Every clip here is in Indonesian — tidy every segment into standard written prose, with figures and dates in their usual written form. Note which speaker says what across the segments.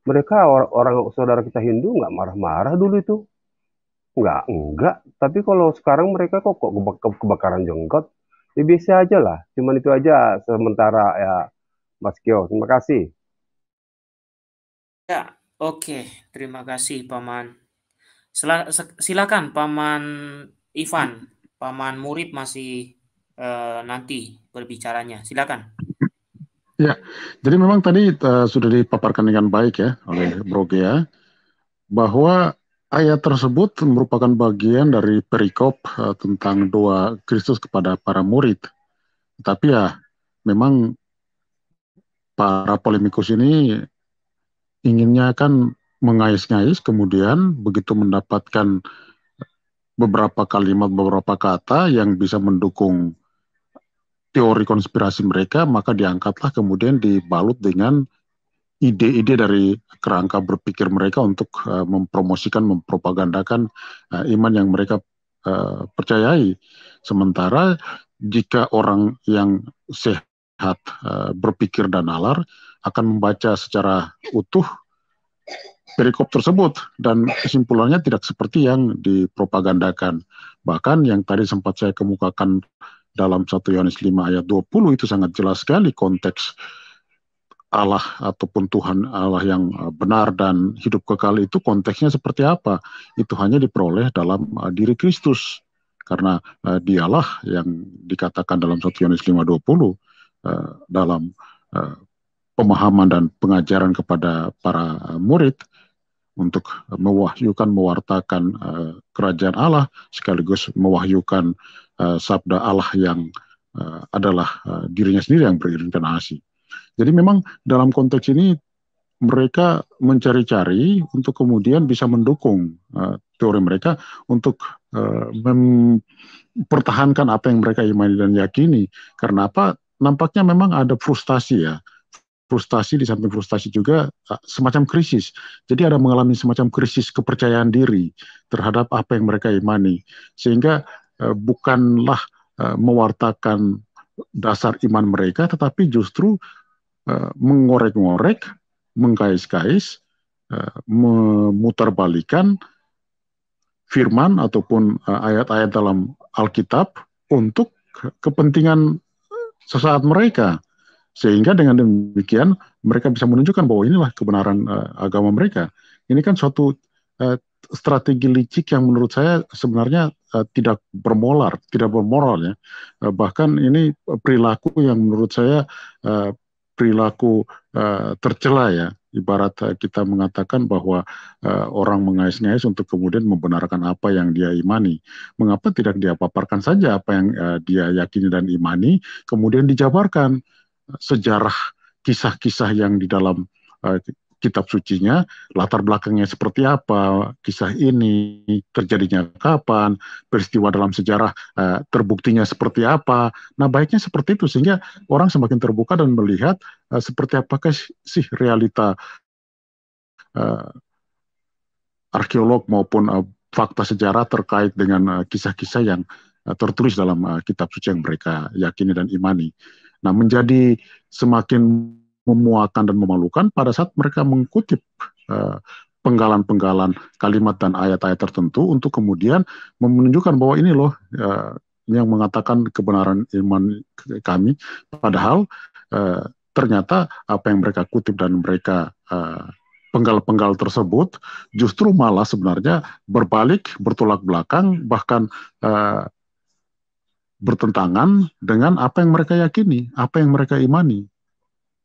Speaker 1: Mereka orang saudara kita Hindu nggak marah-marah dulu itu. Enggak. Tapi kalau sekarang mereka kok kebakaran jenggot, ya biasa aja lah. Cuman itu aja sementara ya, Mas Kyo. Terima kasih.
Speaker 2: Ya, oke. Terima kasih, Paman. Silakan, Paman Ivan. Paman Murid masih nanti berbicaranya. Silakan.
Speaker 3: Ya, jadi memang tadi sudah dipaparkan dengan baik ya oleh Bro Gea, bahwa ayat tersebut merupakan bagian dari perikop tentang doa Kristus kepada para murid. Tapi ya, memang para polemikus ini inginnya kan mengais-ngais, kemudian begitu mendapatkan beberapa kalimat, beberapa kata yang bisa mendukung teori konspirasi mereka, maka diangkatlah kemudian dibalut dengan ide-ide dari kerangka berpikir mereka untuk mempromosikan, mempropagandakan iman yang mereka percayai. Sementara jika orang yang sehat berpikir dan nalar akan membaca secara utuh perikop tersebut dan kesimpulannya tidak seperti yang dipropagandakan. Bahkan yang tadi sempat saya kemukakan dalam 1 Yohanes 5 ayat 20 itu sangat jelas sekali konteks Allah ataupun Tuhan Allah yang benar dan hidup kekal itu konteksnya seperti apa. Itu hanya diperoleh dalam diri Kristus. Karena dialah yang dikatakan dalam 1 Yohanes 5:20 dalam pemahaman dan pengajaran kepada para murid untuk mewahyukan, mewartakan kerajaan Allah, sekaligus mewahyukan sabda Allah yang adalah dirinya sendiri yang berinkarnasi. Jadi memang dalam konteks ini mereka mencari-cari untuk kemudian bisa mendukung teori mereka untuk mempertahankan apa yang mereka imani dan yakini. Karena apa? Nampaknya memang ada frustasi ya. Frustasi di samping frustasi juga semacam krisis. Jadi ada mengalami semacam krisis kepercayaan diri terhadap apa yang mereka imani. Sehingga bukanlah mewartakan dasar iman mereka, tetapi justru mengorek-ngorek, mengkais-kais, memutarbalikan firman ataupun ayat-ayat dalam Alkitab untuk kepentingan sesaat mereka. Sehingga dengan demikian mereka bisa menunjukkan bahwa inilah kebenaran agama mereka. Ini kan suatu strategi licik yang menurut saya sebenarnya tidak bermoral ya. Bahkan ini perilaku yang menurut saya perilaku tercela ya. Ibarat kita mengatakan bahwa orang mengais-ngais untuk kemudian membenarkan apa yang dia imani. Mengapa tidak dia paparkan saja apa yang dia yakini dan imani, kemudian dijabarkan sejarah kisah-kisah yang di dalam kitab sucinya, latar belakangnya seperti apa, kisah ini terjadinya kapan, peristiwa dalam sejarah terbuktinya seperti apa. Nah, baiknya seperti itu sehingga orang semakin terbuka dan melihat seperti apakah sih realita uh, arkeolog maupun fakta sejarah terkait dengan kisah-kisah yang tertulis dalam kitab suci yang mereka yakini dan imani. Nah, menjadi semakin memuakan dan memalukan pada saat mereka mengutip penggalan-penggalan kalimat dan ayat-ayat tertentu untuk kemudian menunjukkan bahwa ini loh yang mengatakan kebenaran iman kami. Padahal ternyata apa yang mereka kutip dan mereka penggal-penggal tersebut justru malah sebenarnya berbalik, bertolak belakang, bahkan bertentangan dengan apa yang mereka yakini, apa yang mereka imani.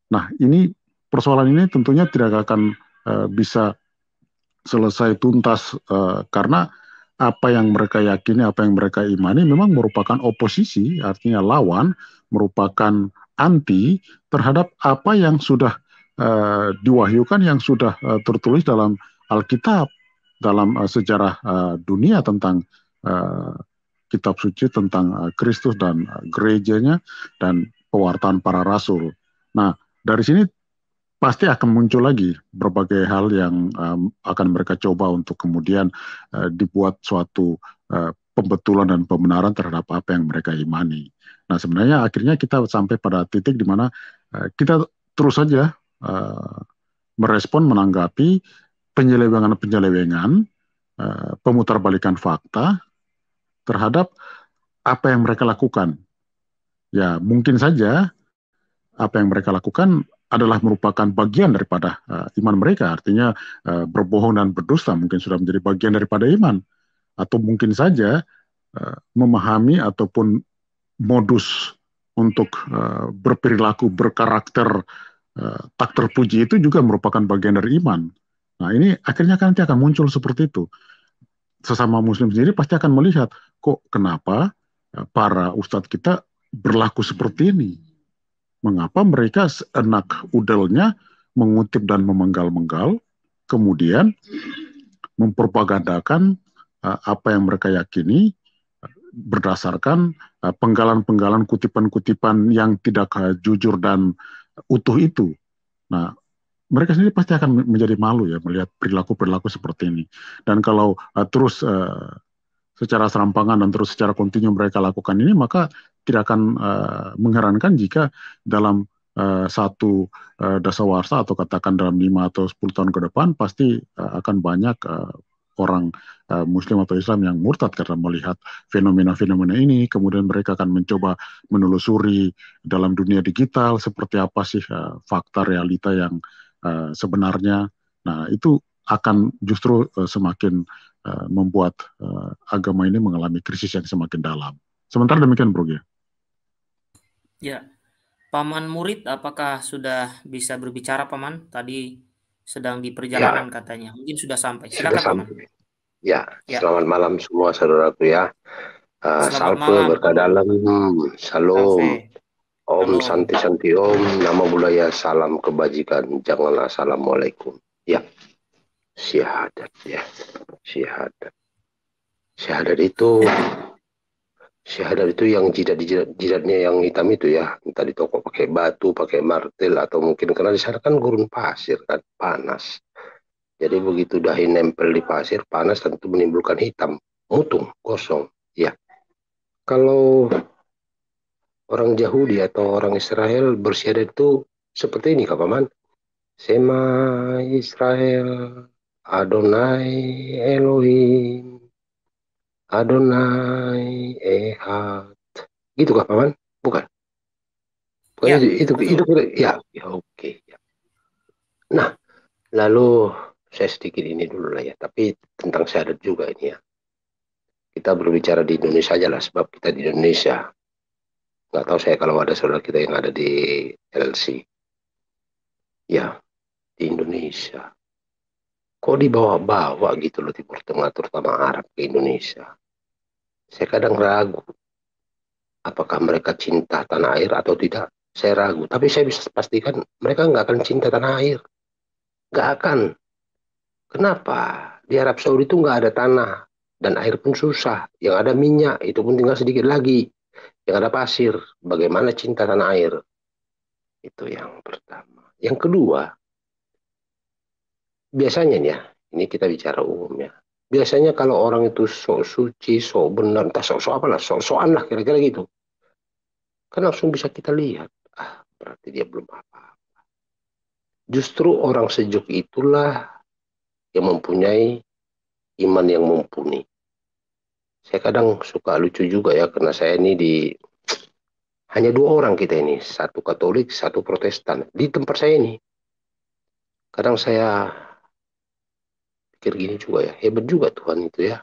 Speaker 3: Nah, ini persoalan ini tentunya tidak akan bisa selesai tuntas karena apa yang mereka yakini, apa yang mereka imani memang merupakan oposisi, artinya lawan, merupakan anti terhadap apa yang sudah diwahyukan, yang sudah tertulis dalam Alkitab, dalam sejarah dunia tentang kitab suci, tentang Kristus dan gerejanya, dan pewartaan para rasul. Nah, dari sini pasti akan muncul lagi berbagai hal yang akan mereka coba untuk kemudian dibuat suatu pembetulan dan pembenaran terhadap apa yang mereka imani. Nah, sebenarnya akhirnya kita sampai pada titik di mana kita terus saja merespon, menanggapi penyelewengan-penyelewengan, pemutarbalikan fakta terhadap apa yang mereka lakukan. Ya, mungkin saja apa yang mereka lakukan adalah merupakan bagian daripada iman mereka. Artinya berbohong dan berdusta mungkin sudah menjadi bagian daripada iman. Atau mungkin saja memahami ataupun modus untuk berperilaku, berkarakter tak terpuji itu juga merupakan bagian dari iman. Nah, ini akhirnya nanti akan muncul seperti itu. Sesama muslim sendiri pasti akan melihat, kok kenapa para ustadz kita berlaku seperti ini? Mengapa mereka seenak udelnya mengutip dan memenggal-menggal, kemudian mempropagandakan apa yang mereka yakini berdasarkan penggalan-penggalan, kutipan-kutipan yang tidak jujur dan utuh itu. Nah, mereka sendiri pasti akan menjadi malu ya melihat perilaku-perilaku seperti ini. Dan kalau terus secara serampangan dan terus secara kontinu mereka lakukan ini, maka tidak akan mengherankan jika dalam satu dasawarsa atau katakan dalam 5 atau 10 tahun ke depan pasti akan banyak orang muslim atau Islam yang murtad karena melihat fenomena-fenomena ini. Kemudian mereka akan mencoba menelusuri dalam dunia digital seperti apa sih fakta realita yang sebenarnya. Nah, itu akan justru semakin membuat agama ini mengalami krisis yang semakin dalam. Sementara demikian, Bro.
Speaker 2: Ya, Paman Murid, apakah sudah bisa berbicara, Paman? Tadi sedang di perjalanan katanya. Mungkin sudah sampai. Silakan, Paman.
Speaker 4: Ya, selamat malam semua saudaraku ya. Salve berkah dalam, salam, Om Santi Om, nama budaya, salam kebajikan, janganlah assalamualaikum. Ya, syahadat ya, syahadat. Syahadat itu yang jidatnya yang hitam itu ya, entah di toko pakai batu, pakai martil, atau mungkin karena di sana kan gurun pasir kan, panas. Jadi begitu dahi nempel di pasir, panas tentu menimbulkan hitam, mutung, kosong. Ya, kalau orang Yahudi atau orang Israel bersyahadat itu seperti ini, Kak Paman. Sema Israel, Adonai Elohim, Adonai Ehad. Gitu Kak Paman? Bukan? Bukan ya, itu ya, oke. Ya. Nah, lalu saya sedikit ini dulu lah ya, tapi tentang syahadat juga ini ya. Kita berbicara di Indonesia aja lah, sebab kita di Indonesia. Nggak tahu saya kalau ada saudara kita yang ada di LC. Ya, di Indonesia. Kok dibawa-bawa gitu loh Timur Tengah, terutama Arab ke Indonesia. Saya kadang ragu. Apakah mereka cinta tanah air atau tidak? Saya ragu. Tapi saya bisa pastikan mereka nggak akan cinta tanah air. Nggak akan. Kenapa? Di Arab Saudi itu nggak ada tanah. Dan air pun susah. Yang ada minyak, itu pun tinggal sedikit lagi. Yang ada pasir. Bagaimana cinta tanah air? Itu yang pertama. Yang kedua, biasanya nih ya, ini kita bicara umum ya. Biasanya kalau orang itu sok suci, sok benar, entah sok apalah, sok-sokan lah kira-kira gitu. Kan langsung bisa kita lihat, berarti dia belum apa-apa. Justru orang sejuk itulah yang mempunyai iman yang mumpuni. Saya kadang suka lucu juga ya, karena saya ini hanya 2 orang kita ini, satu Katolik, satu Protestan di tempat saya ini. Kadang saya pikir gini juga ya, hebat juga Tuhan itu ya,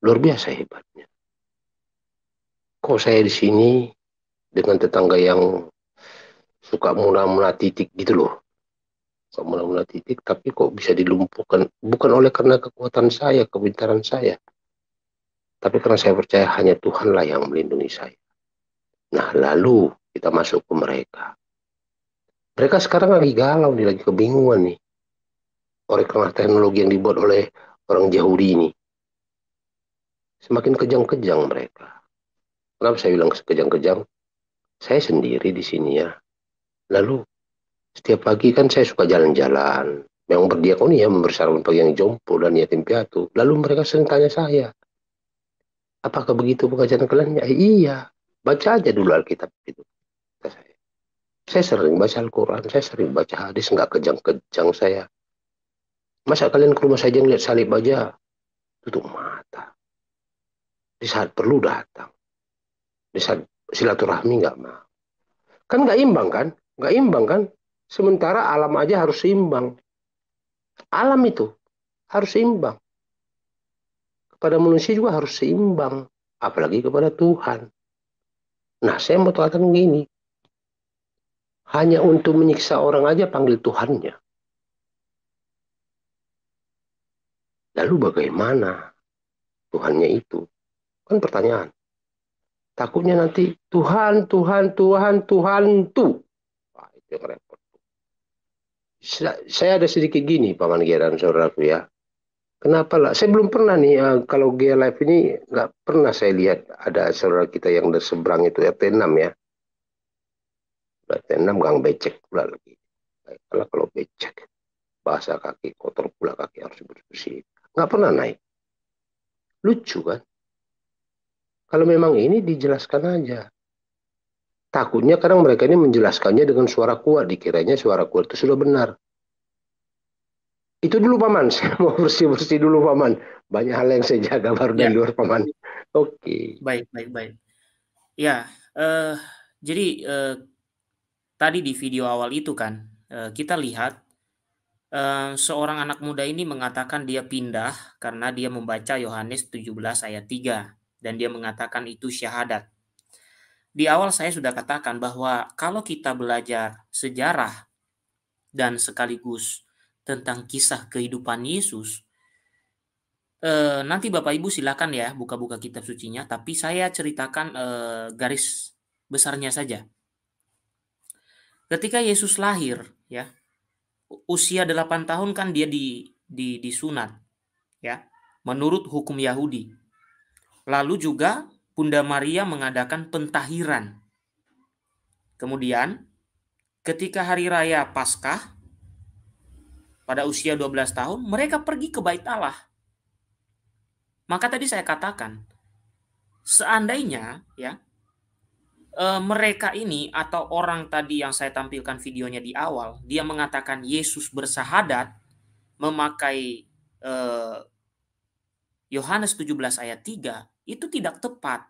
Speaker 4: luar biasa hebatnya. Kok saya di sini dengan tetangga yang suka mula-mula titik gitu loh, suka mula-mula titik, tapi kok bisa dilumpuhkan, bukan oleh karena kekuatan saya, kepintaran saya, tapi karena saya percaya hanya Tuhanlah yang melindungi saya. Nah, lalu kita masuk ke mereka. Mereka sekarang lagi galau nih, lagi kebingungan nih. Oleh karena teknologi yang dibuat oleh orang Yahudi ini. Semakin kejang-kejang mereka. Kenapa saya bilang kejang-kejang? Saya sendiri di sini ya. Lalu, setiap pagi kan saya suka jalan-jalan. Yang berdiakoni ya, memberi sarapan bagi yang jompo dan yatim piatu. Lalu mereka sering tanya saya, apakah begitu pengajaran kalian? Ya, iya, baca aja dulu Alkitab itu. Kata saya. Saya sering baca Al-Quran, saya sering baca hadis, nggak kejang-kejang saya. Masa kalian ke rumah saja ngeliat salib aja, tutup mata. Di saat perlu datang. Di saat silaturahmi nggak mau. Kan nggak imbang kan? Nggak imbang kan? Sementara alam aja harus seimbang. Alam itu harus seimbang. Kepada manusia juga harus seimbang. Apalagi kepada Tuhan. Nah, saya mau katakan begini. Hanya untuk menyiksa orang aja panggil Tuhannya. Lalu bagaimana Tuhannya itu? Kan pertanyaan. Takutnya nanti Tuhan tuh. Wah, itu yang repot. Saya ada sedikit gini, Paman Gia dan saudaraku ya. Kenapa lah? Saya belum pernah nih, kalau Gia Live ini nggak pernah saya lihat ada saudara kita yang dari seberang itu RT 6 ya. RT 6 gang becek pula lagi. Kalau becek, basah kaki, kotor pula kaki harus bersih. Nggak pernah naik. Lucu kan? Kalau memang ini dijelaskan aja. Takutnya kadang mereka ini menjelaskannya dengan suara kuat. Dikiranya suara kuat itu sudah benar. Itu dulu Paman. Saya mau bersih-bersih dulu Paman. Banyak hal yang saya jaga baru dari luar Paman. Oke.
Speaker 2: Baik. Ya, jadi tadi di video awal itu kan, kita lihat seorang anak muda ini mengatakan dia pindah karena dia membaca Yohanes 17 ayat 3 dan dia mengatakan itu syahadat. Di awal saya sudah katakan bahwa kalau kita belajar sejarah dan sekaligus tentang kisah kehidupan Yesus, nanti Bapak Ibu silakan ya buka-buka kitab sucinya, tapi saya ceritakan garis besarnya saja. Ketika Yesus lahir ya, usia 8 tahun kan dia disunat ya, menurut hukum Yahudi. Lalu juga Bunda Maria mengadakan pentahiran. Kemudian ketika hari raya Paskah pada usia 12 tahun, mereka pergi ke Bait Allah. Maka tadi saya katakan, seandainya ya mereka ini atau orang tadi yang saya tampilkan videonya di awal, dia mengatakan Yesus bersahadat memakai Yohanes 17 ayat 3, itu tidak tepat.